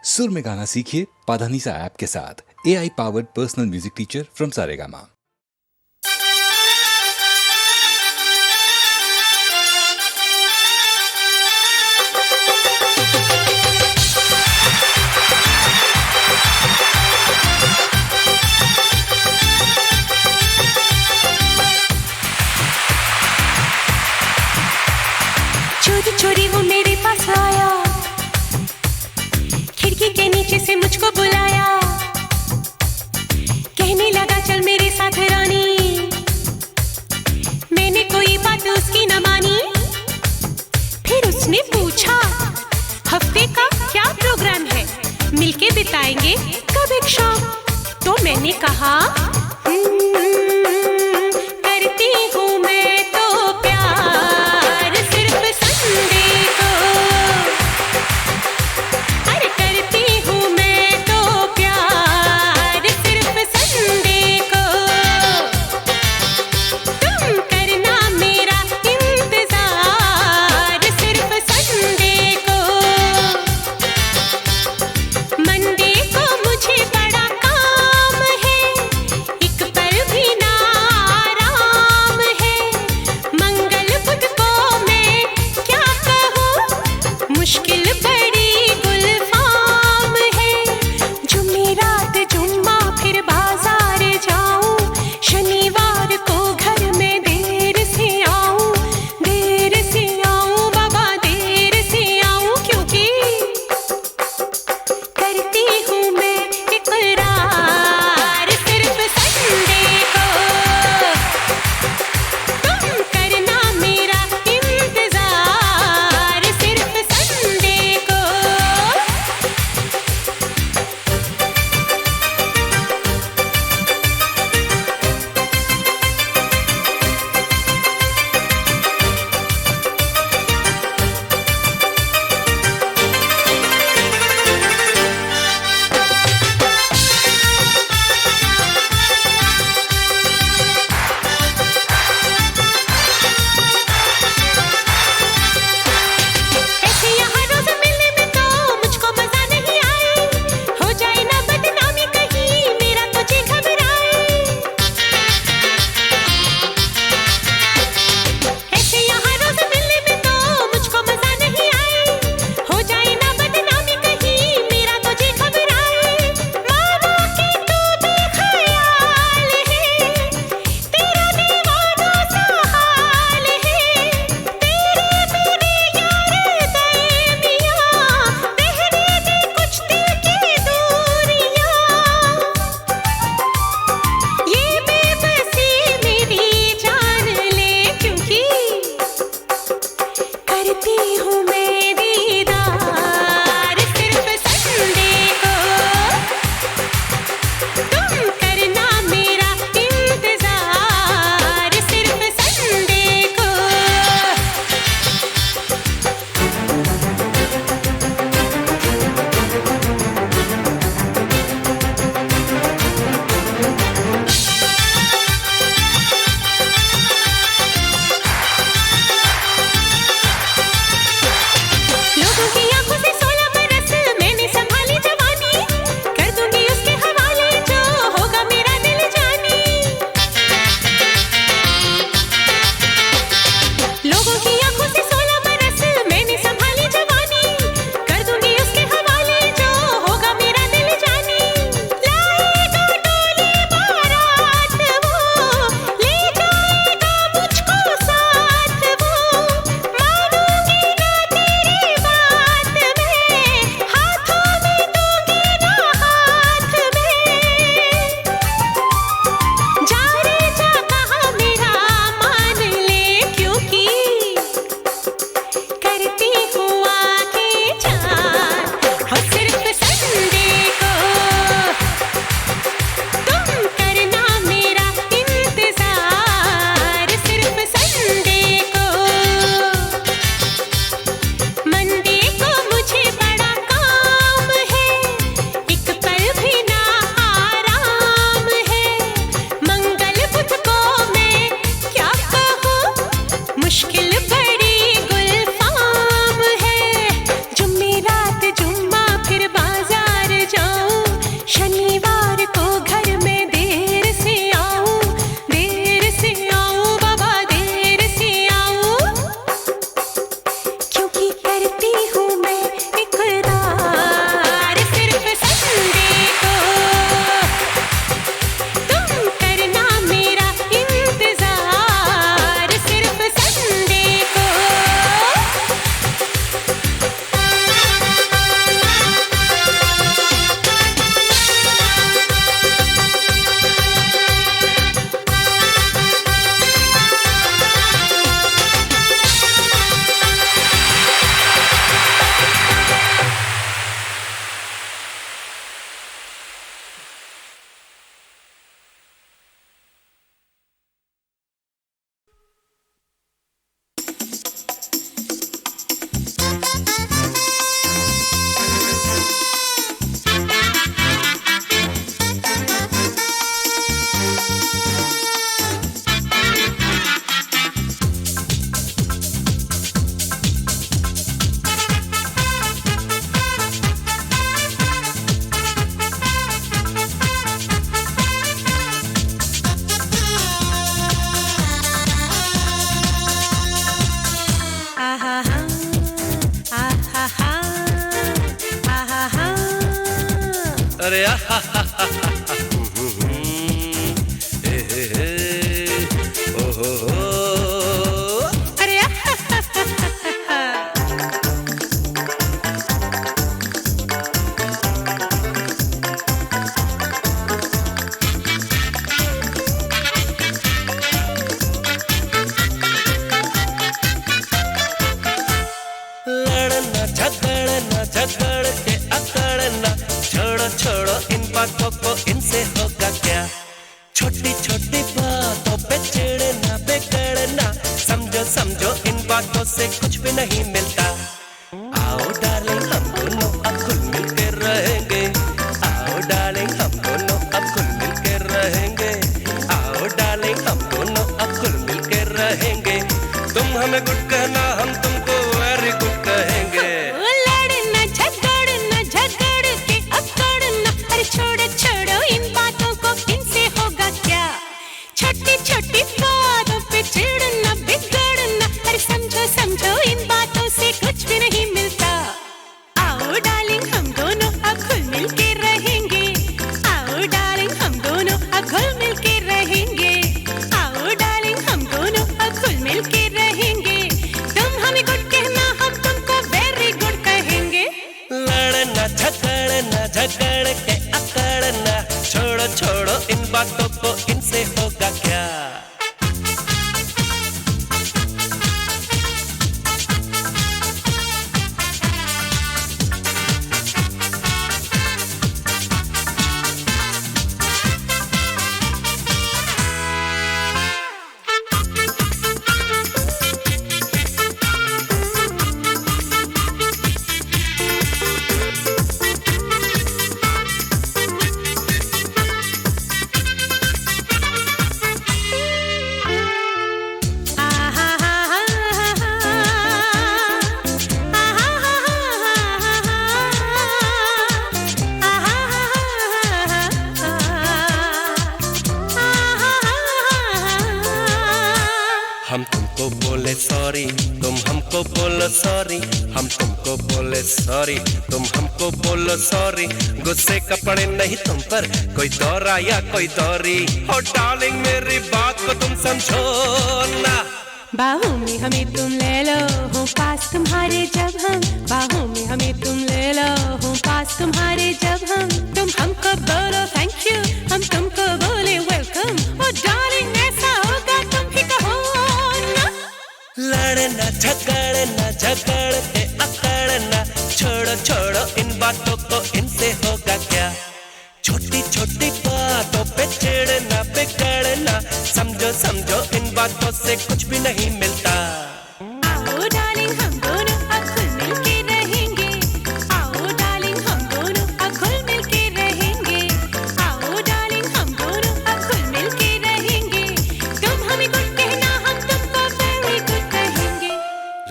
सुर में गाना सीखिए पाधानीसा ऐप के साथ। AI powered personal music teacher from Saregama. चोरी चोरी वो मेरे पास आया, खिड़की के नीचे से मुझको बुलाया, कहने लगा चल मेरे साथ रानी। मैंने कोई बात उसकी न मानी। फिर उसने पूछा हफ्ते का क्या प्रोग्राम है, मिलके बिताएंगे कब एक शाम। तो मैंने कहा करती हूँ मैं तो प्यार सिर्फ संडे को। अरे करती हूँ मैं तो प्यार सिर्फ संडे को। तुम करना मेरा इंतजार सिर्फ संडे को। मंडे को मुझे बड़ा काम है, एक पल भी ना अरे आहा हा हा ओ हो अरे लड़ना झगड़ना झगड़ के अकड़ना, छोड़ो छोड़ो इन बातों को, इनसे होगा क्या। छोटी छोटी बातों पे चिढ़ना बिगड़ना, समझो समझो इन बातों से कुछ भी नहीं मिलता। आओ डार्लिंग हम दोनों अब खुल मिल के रहेंगे, आओ डार्लिंग हम दोनों अब खुल मिल के रहेंगे, आओ डार्लिंग हम दोनों अब खुल मिल के रहेंगे। तुम हमें गुड कहना, हम तुमको वेरी गुड कहेंगे। लड़ना झगड़ना झगड़ के अकड़ना, अरे छोड़ो छोड़ो इन बातों को, इनसे होगा क्या। छोटी छोटी बातों पे चिढ़ना बिगड़ना, अरे समझो समझो इन बातों से कुछ भी नहीं मिलता। आओ डार्लिंग हम दोनों अब खुल मिल के रहेंगे, आओ डार्लिंग हम दोनों अब खुल मिल के रहेंगे, आओ डार्लिंग हम दोनों अब खुल मिल के रहेंगे। तुम हमें गुड कहना, हम तुमको वेरी गुड कहेंगे। लड़ना झगड़ना झगड़ के अकड़ना, छोड़ो छोड़ो इन बातों को, इनसे होगा क्या। हम तुमको बोले सॉरी, तुम हमको बोलो सॉरी, हम तुमको बोले सॉरी, तुम हमको बोलो सॉरी। गुस्से का पड़े नहीं तुम पर कोई दौरा या कोई दौरी, हो डार्लिंग मेरी बात को तुम समझो ना। बाहों में हमें तुम ले लो, हो पास तुम्हारे जब हम, बाहों में हमें तुम ले लो, हो पास तुम्हारे जब हम। तुम हमको बोलो थैंक यू, हम तुमको बोले वेलकम, ओ डार्लिंग ऐसा होगा तुम भी कहो ना। लड़ना झगड़ना झगड़ के अकड़ना, छोड़ो छोड़ो इन बातों को, इनसे होगा क्या। छोटी छोटी बातों पे चिढ़ना बिगड़ना, समझो समझो इन बातों से कुछ भी नहीं मिलता। आओ डार्लिंग हम दोनों अब खुल मिल के रहेंगे, आओ डार्लिंग हम दोनों अब खुल मिल के रहेंगे, आओ डार्लिंग हम दोनों अब खुल मिल के रहेंगे। तुम हमें गुड कहना, हम तुमको वेरी गुड कहेंगे।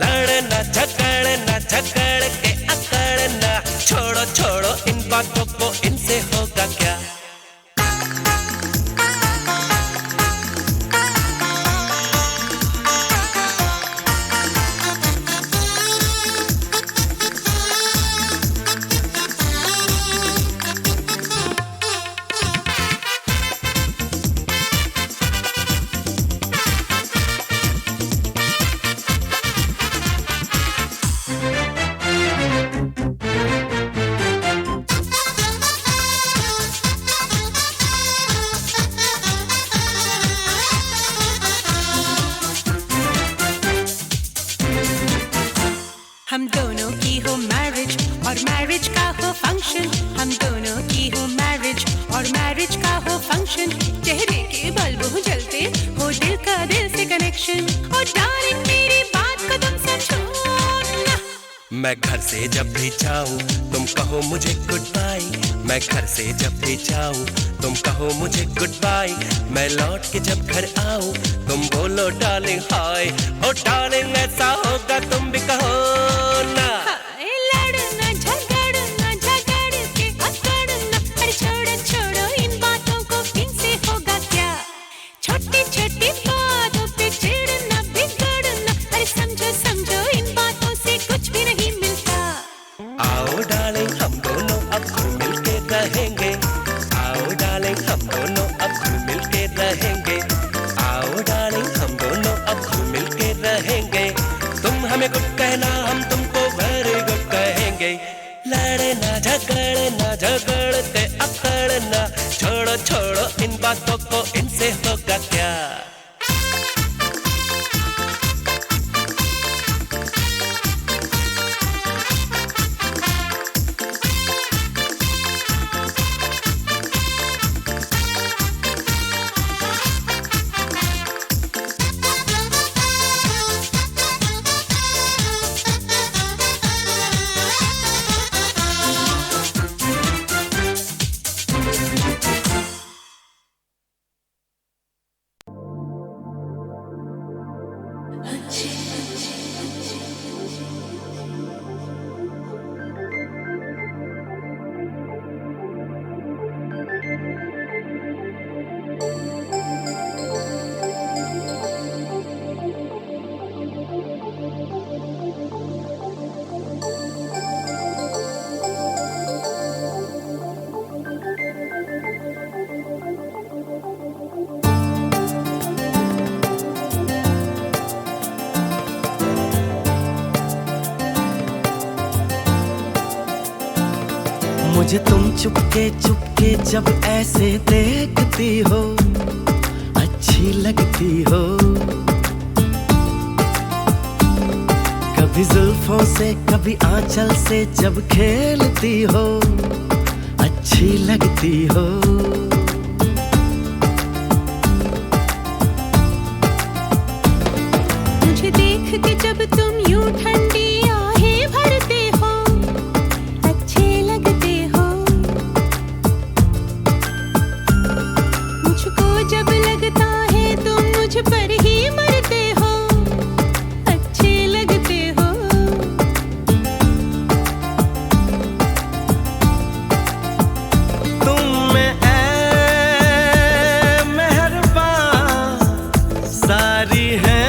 लड़ना झगड़ना झगड़ के अकड़ना, छोड़ो छोड़ो इन बातों को, इनसे होगा क्या। हम दोनों की हो मैरिज और मैरिज का हो फंक्शन, हम दोनों की हो मैरिज और मैरिज का हो फंक्शन। चेहरे के बल्ब हो जलते हो, दिल का दिल से कनेक्शन, और डार्लिंग मेरी बात को तुम समझो ना। मैं घर से जब भी जाऊं तुम कहो मुझे गुड बाय, मैं घर से जब भी जाऊं तुम कहो मुझे गुड बाय। मैं लौट के जब घर आऊं तुम बोलो डार्लिंग हाय, ओ डार्लिंग ऐसा होगा तुम भी कहो ना। लड़ना झगड़ना झगड़ के अकड़ना, अरे छोड़ो छोड़ो इन बातों को, इनसे होगा क्या। छोटी छोटी बातों पे चिढ़ना बिगड़ना, अरे समझो समझो इन बातों से कुछ भी नहीं मिलता। आओ डार्लिंग हम दोनों अब खुल मिल के रहेंगे, लड़ना झगड़ के अकड़ना, छोड़ो छोड़ो इन बातों को, इनसे होगा क्या। मुझे तुम चुपके चुपके जब ऐसे देखती हो, अच्छी लगती हो। कभी जुल्फों से कभी आंचल से जब खेलती हो, अच्छी लगती हो। मुझे देख के जब तुम यूं ठंडी आहें भरते हो, अच्छे लगते हो। मुझको जब लगता है तुम मुझ पर ही मरते हो, अच्छे लगते हो। तुम में ऐ मेहरबान सारी है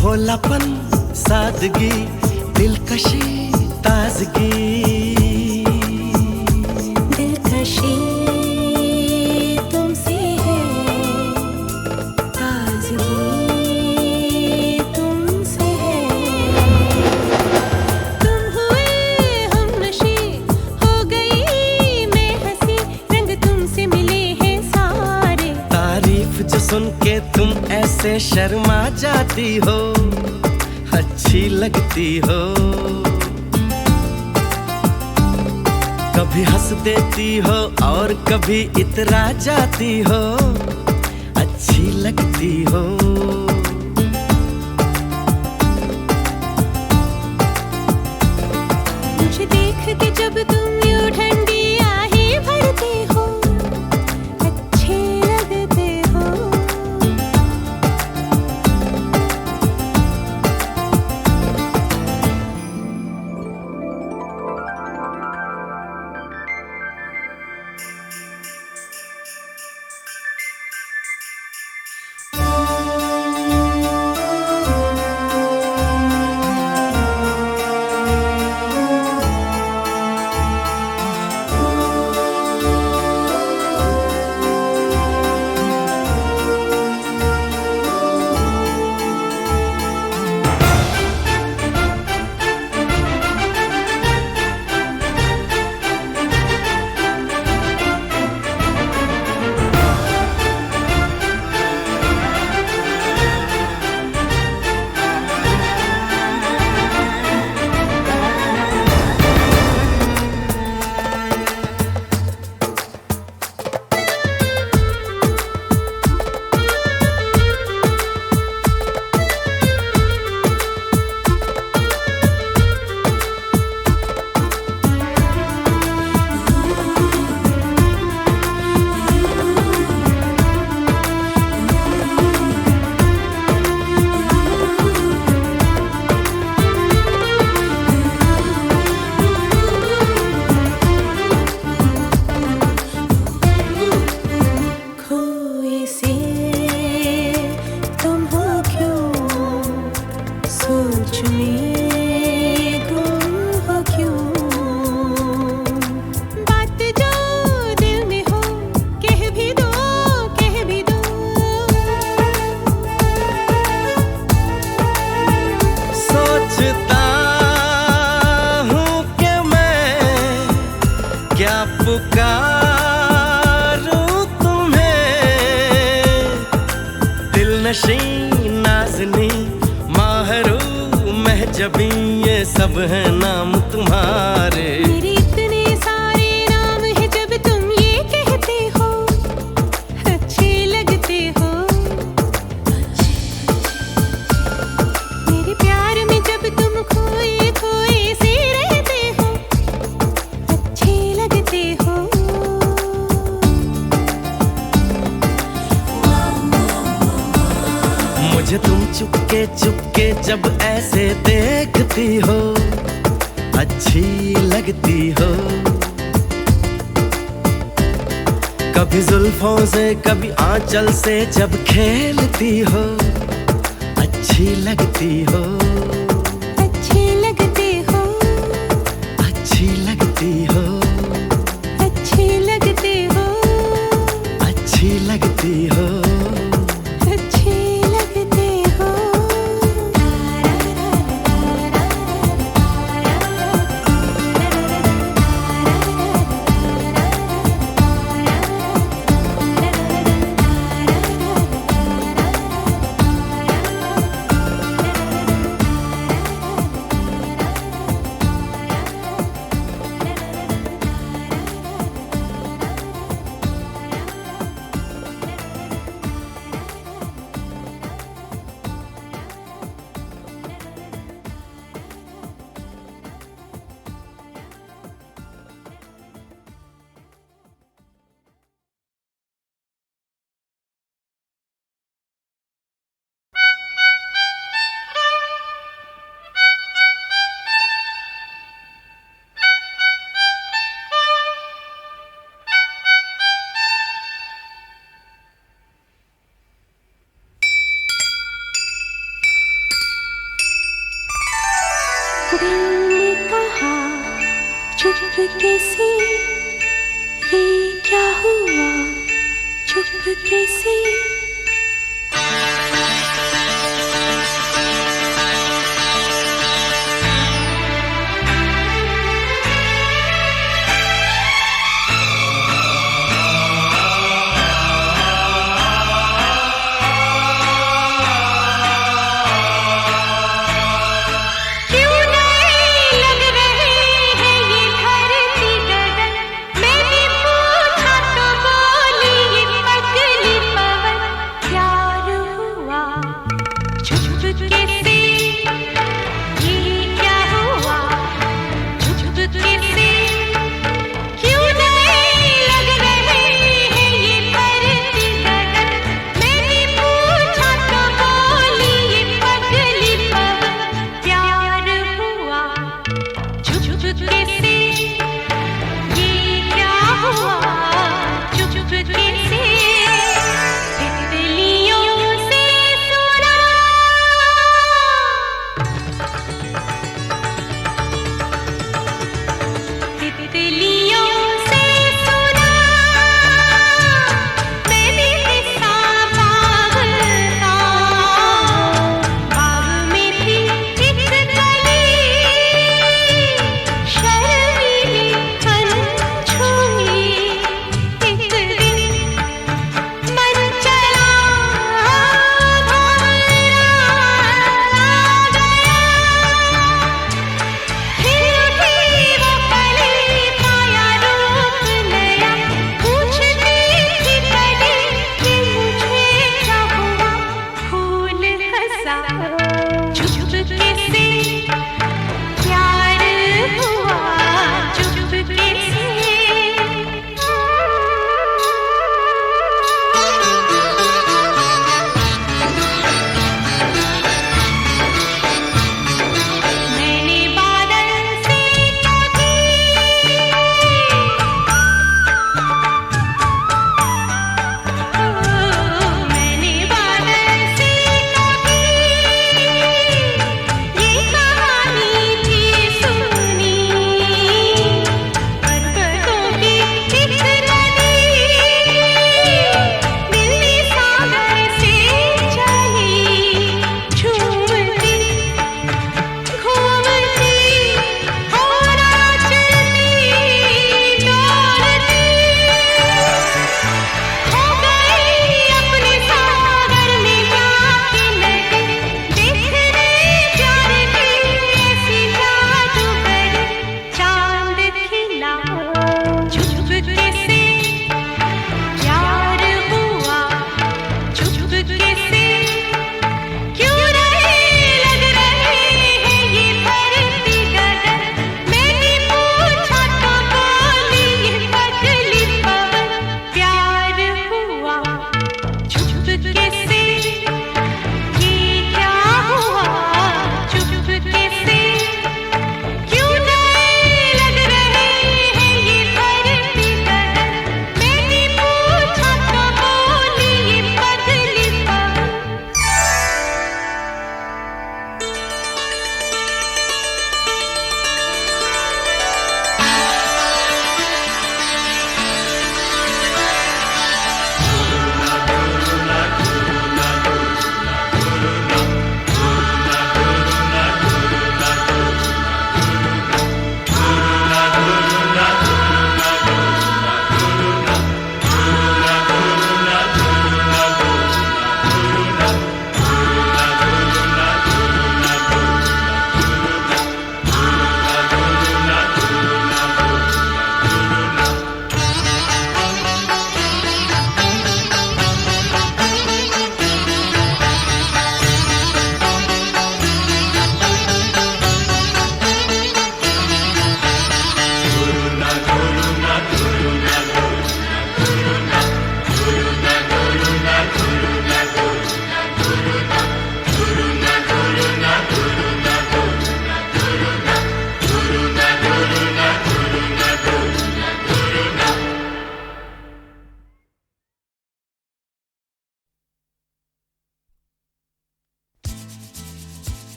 भोलापन, सादगी, दिलकशी, ताजगी। दिलकशी तुमसे है, ताजगी तुमसे है। तुम हुए हमनशी, हो गई मैं हंसी, रंग तुमसे मिले हैं सारे। तारीफ जो सुन के तुम ऐसे शर्मा जाती हो, अच्छी लगती हो। कभी हंस देती हो और कभी इतरा जाती हो, अच्छी लगती हो। मुझे देख के जब तुम यूं ठंडी आहें भरते हो, अच्छे लगते हो। नशी नाज़नी माहरू महजबी ये सब है नाम तुम्हारे। मेरे इतने सारे नाम है जब तुम ये कहते हो अच्छे लगते हो। मेरे प्यार में जब तुम खोए खोए से रहते हो अच्छे लगते हो। मुझे तुम चुपके चुपके जब ऐसे देखती हो अच्छी लगती हो। कभी जुल्फों से कभी आंचल से जब खेलती हो अच्छी लगती हो। अच्छे लगते हो। अच्छी लगती हो। अच्छे लगते हो। अच्छी लगती हो। अच्छे लगते हो। दिल ने कहा चुपके से ये क्या हुआ चुपके से।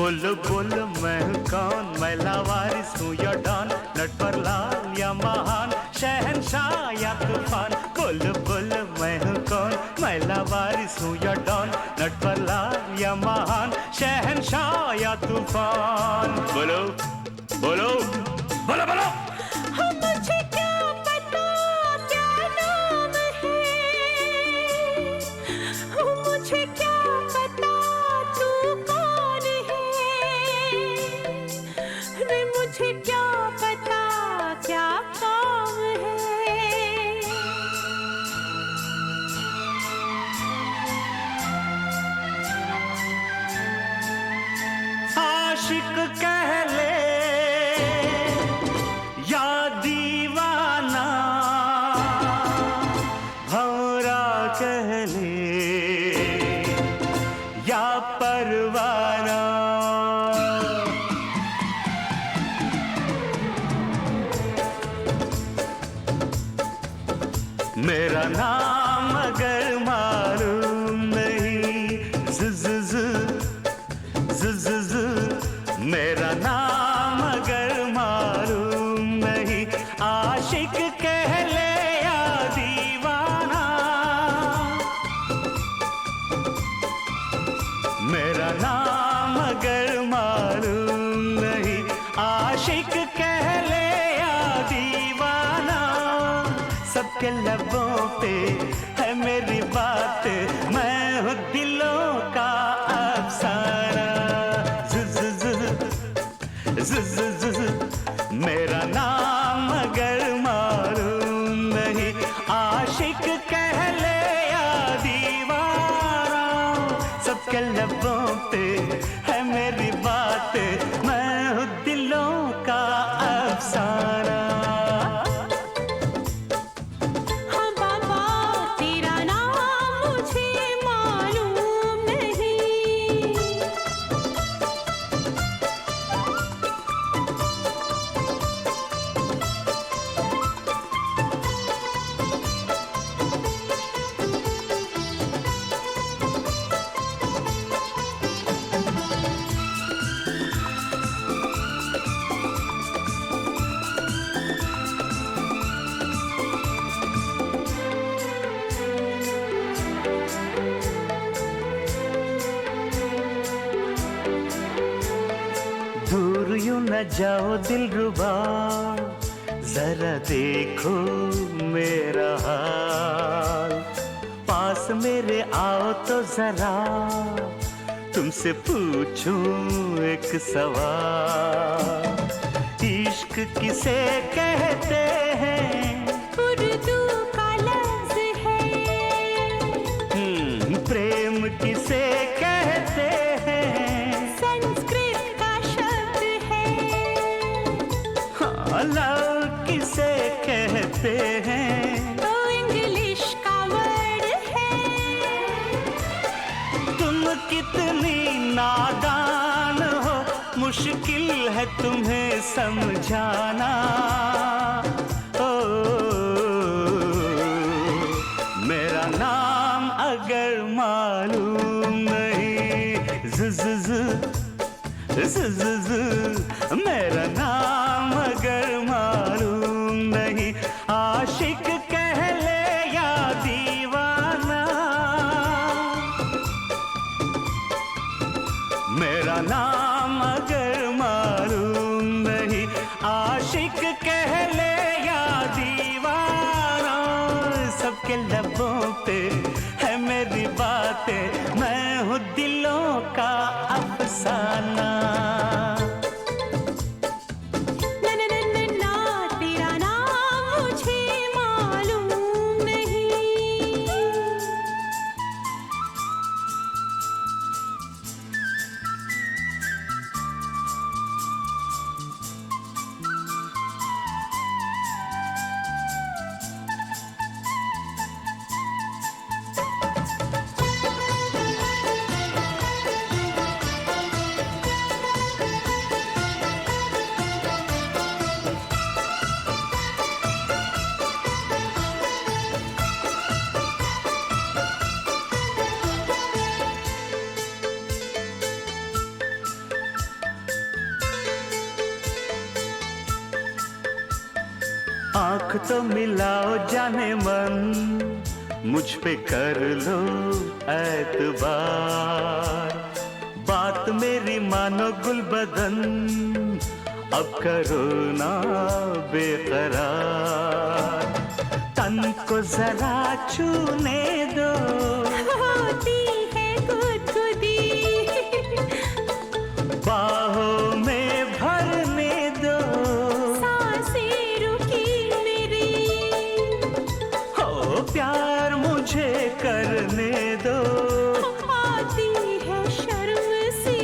बोल मैं हूँ कौन, मैं लावारिस हूँ या डॉन, नटवर लाल या महान, शहंशाह या तूफान। बोल मैं हूँ कौन, मैं लावारिस हूँ या डॉन, नटवर लाल या महान, शहंशाह या तूफान। बोलो बोलो बोलो बोलो। मुझे क्या पता क्या नाम है, मुझे क्या पता तू कौन है, रे मुझे क्या पता क्या काम है। आशिक कह ले या दीवाना, भंवरा कह ले या परवाना, मेरा नाम अगर मालूम नहीं, मेरा नाम अगर मालूम नहीं, आशिक कह ले या दीवाना, मेरा नाम अगर मालूम नहीं, आशिक कह ले या दीवाना। सबके लबों पे है मेरी बात, मैं हूँ दिलों का अफसाना। मेरा नाम अगर मालूम नहीं, आशिक कह ले या दीवाना। सबके लबों पे है मेरी बात, मैं हूँ दिलों का अफसाना। हाँ बाबा तेरा नाम मुझे मालूम नहीं, दूर यूं न जाओ दिलरुबा, जरा देखो मेरा हाल, पास मेरे आओ तो जरा तुमसे पूछूं एक सवाल। इश्क किसे कहते हैं, उर्दू का लफ्ज है, प्रेम किसे कहते हैं, संस्कृत का शब्द है, लव किसे कहते हैं, तो इंग्लिश का वर्ड है। तुम कितनी नादान हो, मुश्किल है तुम्हें समझाना। ओ मेरा नाम अगर मालूम नहीं, मेरा नाम अगर मालूम नहीं, आशिक कह ले या दीवाना। मेरा नाम अगर मालूम नहीं, आशिक कह ले या दीवाना। सबके लबों पे है मेरी बातें, मैं हूँ दिलों का अफसाना। आंख तो मिलाओ जाने मन, मुझ पे कर लो एतबार। बात मेरी मानो गुलबदन, अब करो ना बेकरार। तन को जरा छूने दो, होती है गुदगुदी। बाहों में भरने दो, सांसें रुकी मेरी। हो प्यार मुझे करने दो। आती है शर्म सी,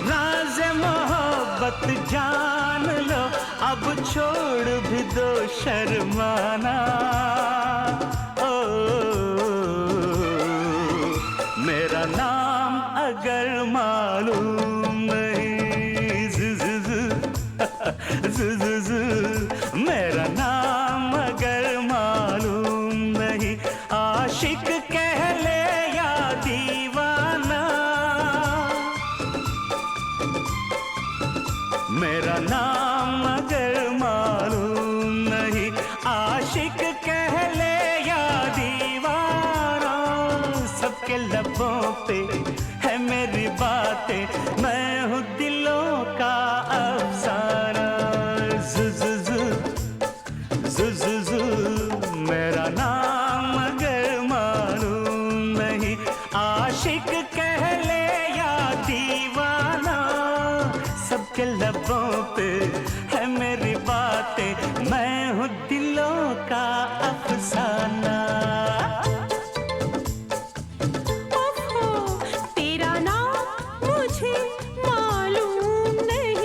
राज़ मोहब्बत जान लो, अब छोड़ भी दो शर्माना। ओ मेरा नाम अगर मालूम नहीं, मेरा नाम अगर मालूम नहीं, आशिक कह ले या दीवाना। मेरा नाम अगर मालूम नहीं, आशिक कह ले या दीवाना। सबके लबों पे है मेरी बातें, मैं हूँ दिलों का अफसाना। जुजुजु, मेरा नाम अगर मालूम नहीं, आशिक कह ले या दीवाना। सबके लबों पे है मेरी बातें, मैं हूँ दिलों का अफसाना। ओहो तेरा नाम मुझे मालूम नहीं।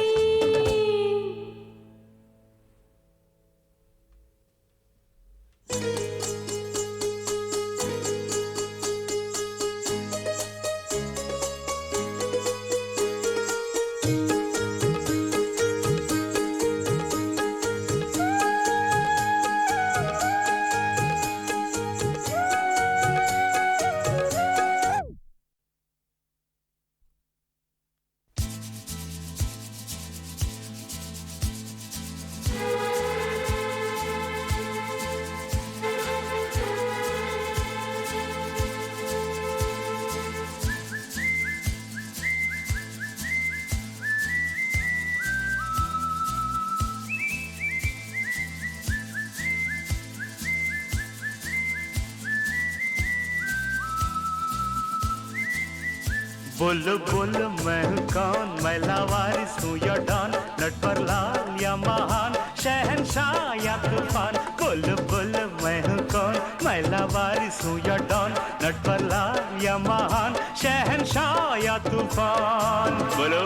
बोलो बोलो मैं हूँ कौन, मैं लावारिस हूँ या डॉन, नट पर लाल या महान, शहंशाह या तूफान। बोलो बोलो मैं हूँ कौन, मैं लावारिस हूँ या डॉन, नट पर लाल या महान, शहंशाह या तूफान। बोलो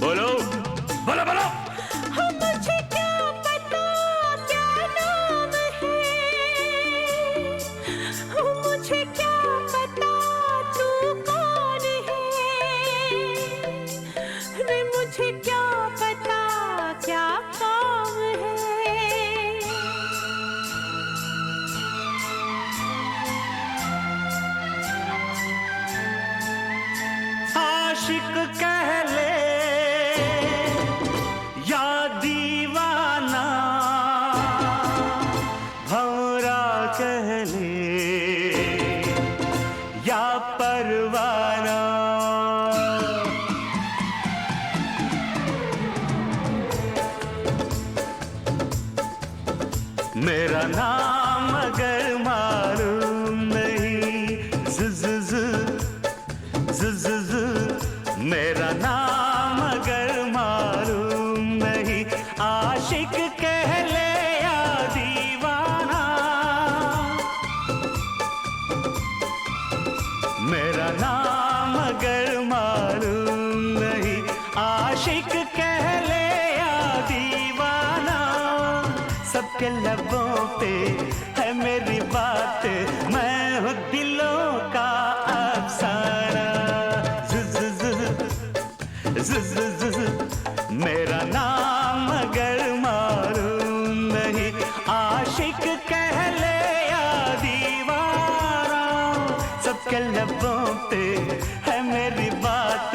बोलो बोलो बोलो। हम मुझे क्या पता क्या नाम है, हम मुझे क्या पता तू कौन है, रे मुझे क्या पता क्या काम है। आशिक कह ले या दीवाना, भंवरा कह ले या परवाना। मेरा नाम अगर मालूम नहीं, जुजुजु, मेरा नाम अगर मालूम नहीं, आशिक कह ले या दीवाना। मेरा नाम अगर मालूम नहीं, आशिक कह ले या दीवाना। सबके लबों पे है मेरी बात, मैं हूँ दिलों का अफसाना। मेरा नाम अगर मालूम नहीं, आशिक कह ले या दीवाना। सबके लबों पे है मेरी बात,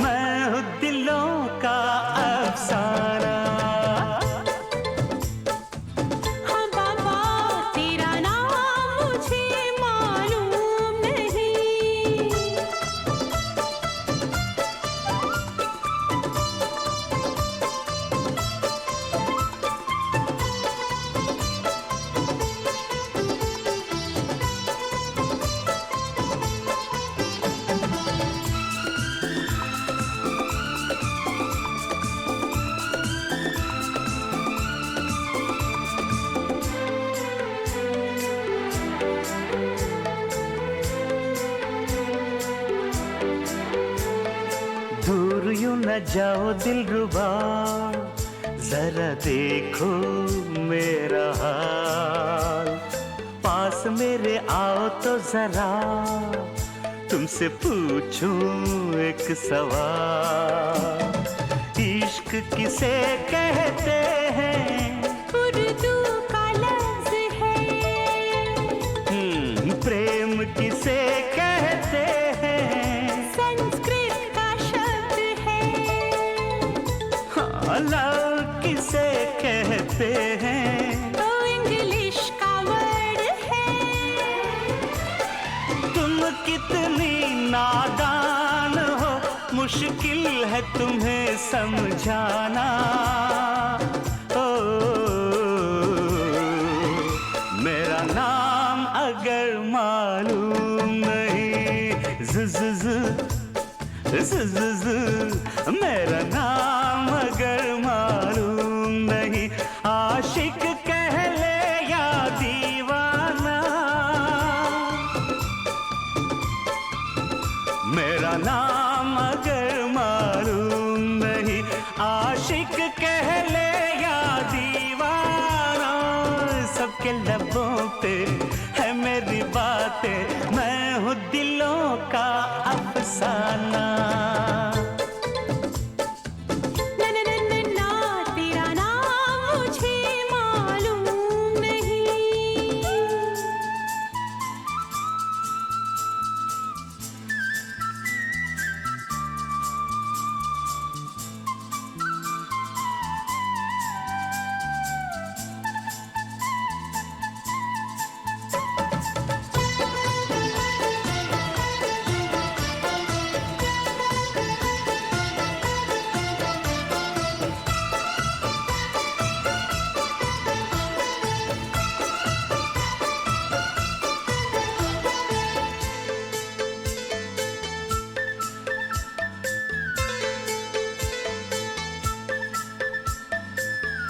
मैं हूँ दिलों का अफसाना। न जाओ दिलरुबा, जरा देखो मेरा हाल, पास मेरे आओ तो जरा तुमसे पूछूं एक सवाल। इश्क किसे कहते हैं? उर्दू का लफ्ज है। प्रेम किसे कहते हैं? संस्कृत का शब्द है। हाँ, लव किसे कहते हैं? तो इंग्लिश का वर्ड है। तुम कितनी नादान हो, मुश्किल है तुम्हें समझाना। ओ, मेरा नाम अगर मालूम नहीं, मेरा नाम अगर मालूम नहीं, आशिक कह ले या दीवाना। मेरा नाम अगर मालूम नहीं, आशिक कह ले या दीवाना। सबके लबों पे है मेरी बातें, मैं हूँ दिलों का अफसाना। ना ना ना ना ना, तेरा नाम मुझे मालूम नहीं।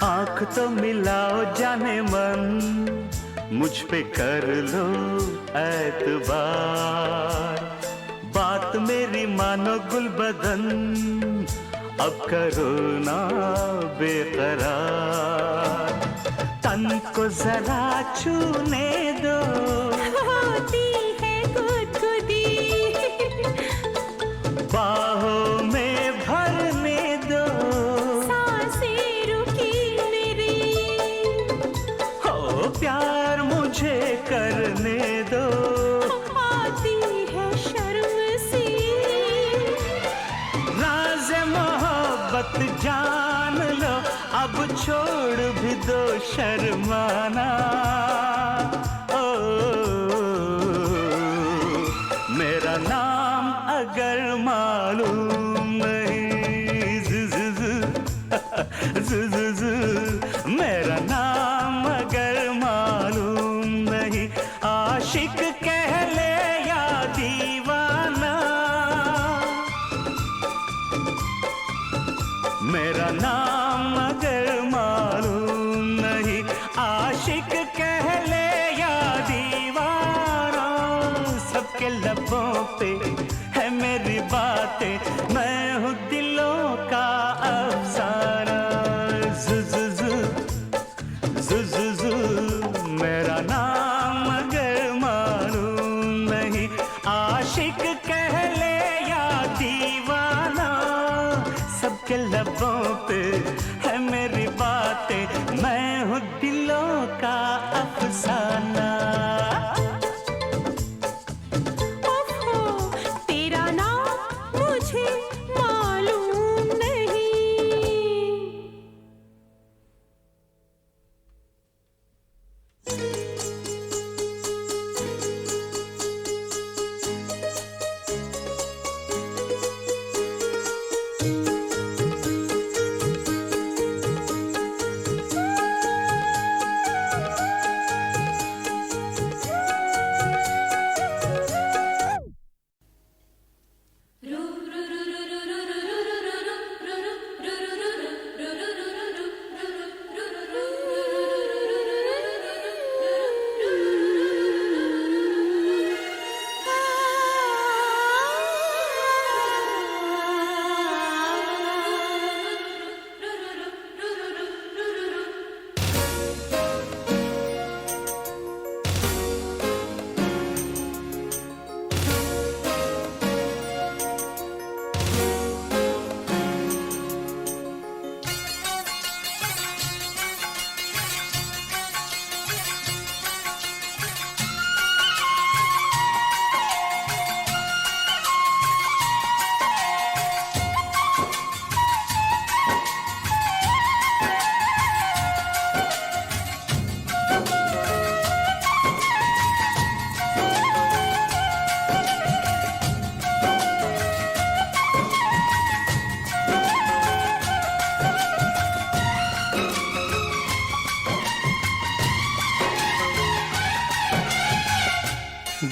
आँख तो मिलाओ जाने मन, मुझ पे कर लो एतबार। बात मेरी मानो गुलबदन, अब करो ना बेकरार। तन को जरा छूने दो, होती है गुदगुदी। बाहों में भरने दो, सांसें रुकी मेरी। हो प्यार मुझे करने दो। आती है शर्म सी। राज़ मोहब्बत जान लो, अब छोड़ भी दो शर्माना। ओ, मेरा नाम अगर मालूम नहीं, मेरा नाम अगर मालूम नहीं, आशिक कह ले या दीवाना। मेरा नाम अगर मालूम नहीं, आशिक कह ले या दीवाना। सबके लबों पे है मेरी बातें, मैं हूँ दिलों का अफसाना। मेरा नाम अगर मालूम नहीं, आशिक कह ले या दीवाना। सबके लबों पे है मेरी बातें, मैं हूँ दिलों का अफसाना। ओहो, तेरा नाम मुझे मालूम नहीं।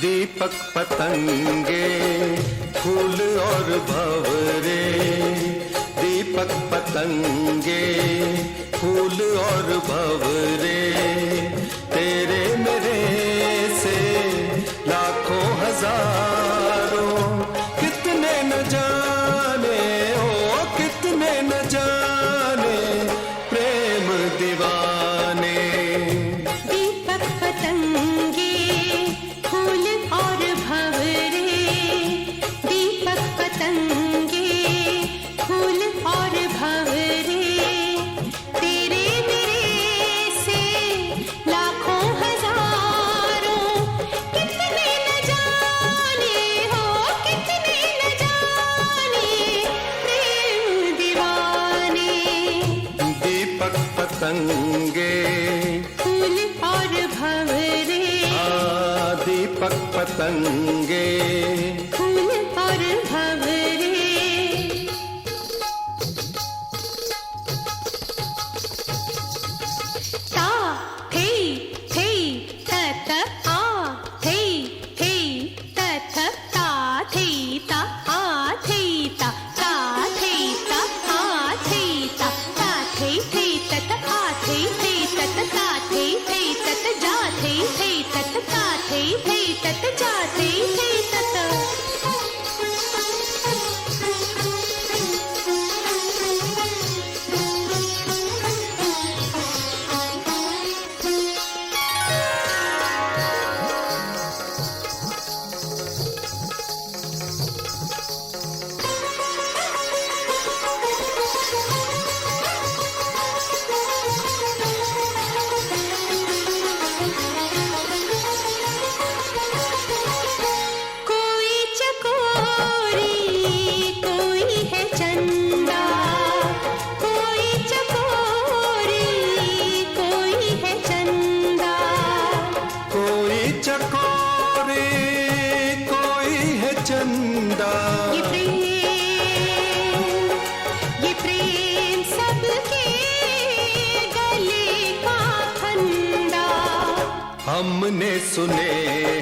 दीपक पतंगे फूल और भंवरे, दीपक पतंगे फूल और भंवरे, तेरे मेरे से लाखों हजारों, कितने न जाने ओ कितने न जाने प्रेम दीवाने। दीपक पतंगे फूल और भंवरे, दीपक पतंगे फूल और भंवरे, तेरे मेरे से लाखों हजारों, कितने न जाने हो कितने न जाने प्रेम दीवाने। दीपक पतंगे फूल और भंवरे, दीपक पतंगे फूल और भंवरे। ता थे त त आ थे त थ ता थे ता आ थे ता ता थे ता आ थे ता ता थे त त आ थे त त ता थे त त जा थे त त ता थे त त जा थे त त। कोई चकोरी कोई है चंदा, कोई चकोरी कोई है चंदा, कोई चकोरी कोई है चंदा। ये प्रेम सबके गले का फंदा, हमने सुने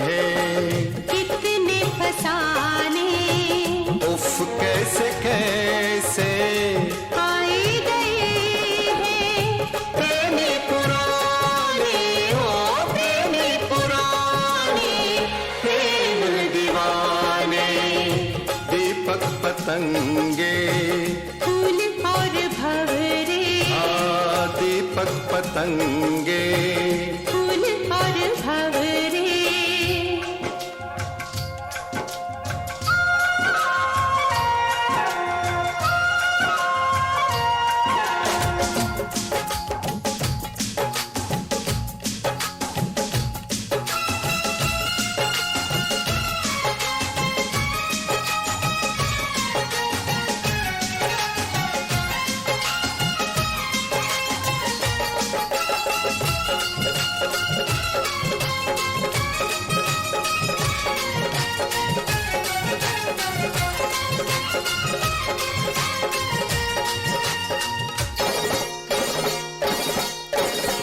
हैं कितने फसाने उफ कैसे कैसे आए गए हैं प्रेमी पुराने हो प्रेमी पुराने प्रेम दीवाने। दीपक पतंगे फूल और भंवरे, दीपक पतंगे फूल और भंवरे।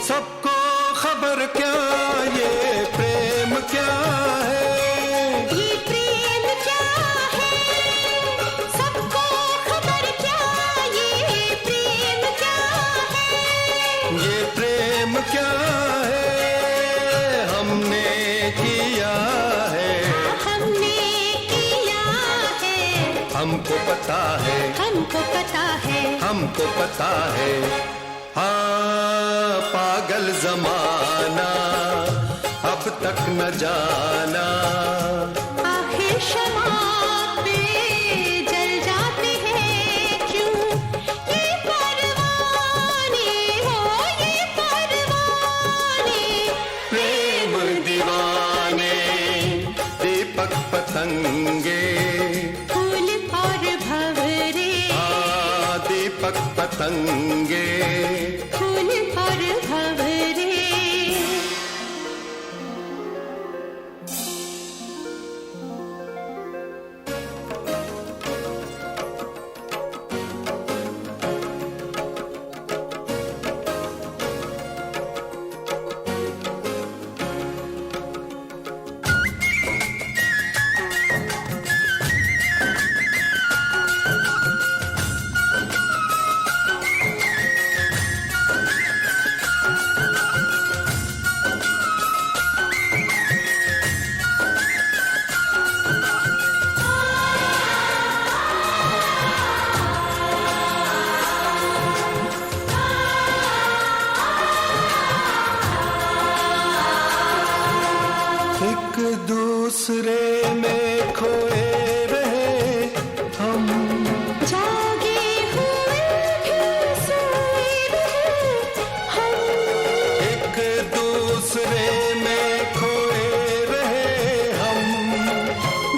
सबको खबर क्या ये प्रेम क्या है, ये प्रेम क्या है सबको खबर क्या, ये प्रेम क्या है, ये प्रेम क्या है हमने किया है, हमने किया है, हमको पता है हमको पता है, हमको पता है। हाँ पागल जमाना अब तक न जाना, आखिर शमा पे जल जाते हैं क्यों ये परवाने हो ये परवाने प्रेम दीवाने। दीपक पतंगे फूल और भंवरे, दीपक पतंगे फूल और भंवरे। एक दूसरे में खोए रहे हम, जागे हुए फिर सोए रहे हम, एक दूसरे में खोए रहे हम,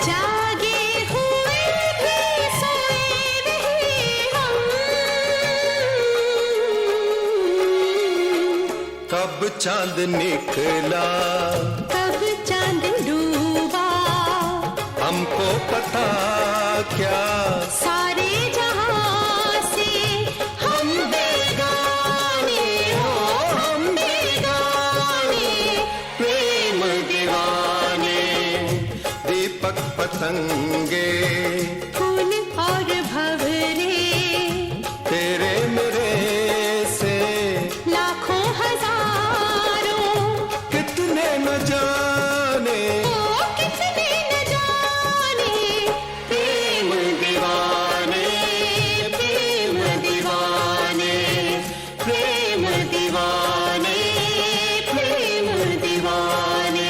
जागे हुए फिर सोए रहे हम। कब चांद निकला कब चांद डूबा, हमको पता क्या, सारे जहां से हम बेगाने हो, हम बेगाने। प्रेम दीवाने, दीपक पतंगे, फूल और भंवरे, तेरे मेरे से लाखों हजारों, कितने न जाने, ओ कितने न जाने। प्रेम दीवाने, प्रेम दीवाने, प्रेम दीवाने, प्रेम दीवाने।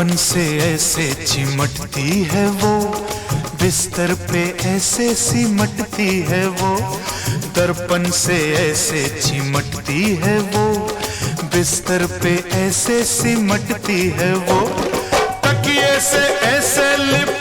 दर्पण से ऐसे चिमटती है वो, बिस्तर पे ऐसे सिमटती है वो। दर्पण से ऐसे चिमटती है वो, बिस्तर पे ऐसे सिमटती है वो। तकिए से ऐसे लिप